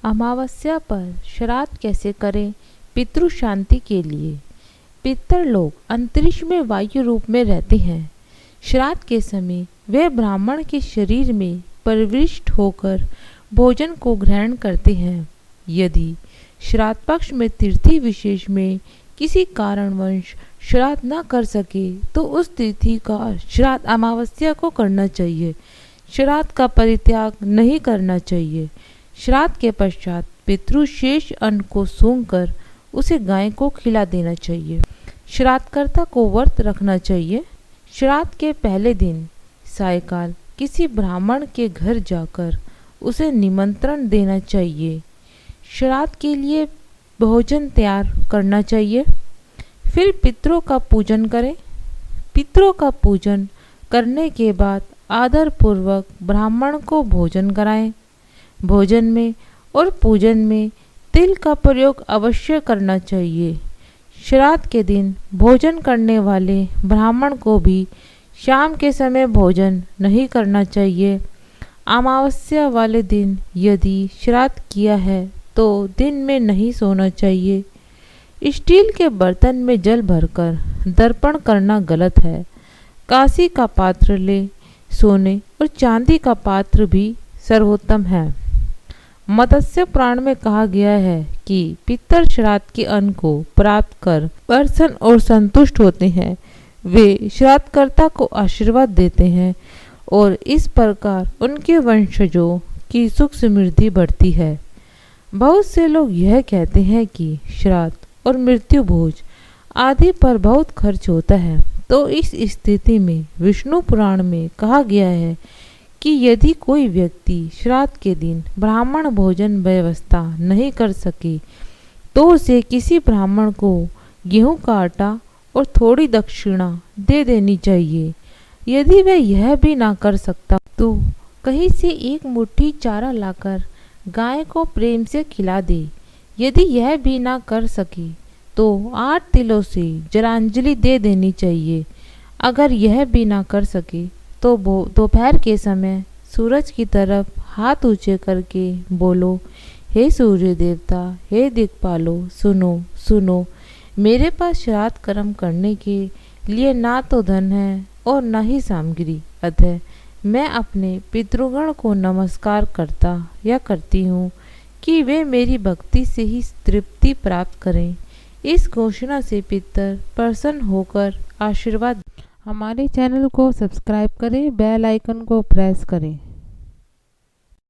अमावस्या पर श्राद्ध कैसे करें पितृ शांति के लिए। पितर लोग अंतरिक्ष में वायु रूप में रहते हैं। श्राद्ध के समय वे ब्राह्मण के शरीर में प्रविष्ट होकर भोजन को ग्रहण करते हैं। यदि श्राद्ध पक्ष में तिथि विशेष में किसी कारणवश श्राद्ध न कर सके तो उस तिथि का श्राद्ध अमावस्या को करना चाहिए। श्राद्ध का परित्याग नहीं करना चाहिए। श्राद्ध के पश्चात पितृ शेष अन्न को सूंघकर उसे गाय को खिला देना चाहिए। श्राद्धकर्ता को व्रत रखना चाहिए। श्राद्ध के पहले दिन सायकाल किसी ब्राह्मण के घर जाकर उसे निमंत्रण देना चाहिए। श्राद्ध के लिए भोजन तैयार करना चाहिए। फिर पितरों का पूजन करें। पितरों का पूजन करने के बाद आदरपूर्वक ब्राह्मण को भोजन कराएं। भोजन में और पूजन में तिल का प्रयोग अवश्य करना चाहिए। श्राद्ध के दिन भोजन करने वाले ब्राह्मण को भी शाम के समय भोजन नहीं करना चाहिए। अमावस्या वाले दिन यदि श्राद्ध किया है तो दिन में नहीं सोना चाहिए। स्टील के बर्तन में जल भरकर दर्पण करना गलत है। कांसी का पात्र ले, सोने और चांदी का पात्र भी सर्वोत्तम है। मत्स्य पुराण में कहा गया है कि पितर श्राद्ध के अन्न को प्राप्त कर प्रसन्न और संतुष्ट होते हैं। वे श्राद्धकर्ता को आशीर्वाद देते हैं और इस प्रकार उनके वंशजों की सुख समृद्धि बढ़ती है। बहुत से लोग यह कहते हैं कि श्राद्ध और मृत्यु भोज आदि पर बहुत खर्च होता है, तो इस स्थिति में विष्णु पुराण में कहा गया है कि यदि कोई व्यक्ति श्राद्ध के दिन ब्राह्मण भोजन व्यवस्था नहीं कर सके तो उसे किसी ब्राह्मण को गेहूं का आटा और थोड़ी दक्षिणा दे देनी चाहिए। यदि वह यह भी ना कर सकता तो कहीं से एक मुट्ठी चारा लाकर गाय को प्रेम से खिला दे। यदि यह भी ना कर सके तो 8 तिलों से जलांजलि दे देनी चाहिए। अगर यह भी ना कर सके तो दोपहर के समय सूरज की तरफ हाथ ऊंचे करके बोलो, हे सूर्य देवता, हे दिक्पालो, सुनो सुनो, मेरे पास श्राद्ध कर्म करने के लिए ना तो धन है और न ही सामग्री, अतः मैं अपने पितृगण को नमस्कार करता या करती हूँ कि वे मेरी भक्ति से ही तृप्ति प्राप्त करें। इस घोषणा से पितर प्रसन्न होकर आशीर्वाद। हमारे चैनल को सब्सक्राइब करें, बेल आइकन को प्रेस करें।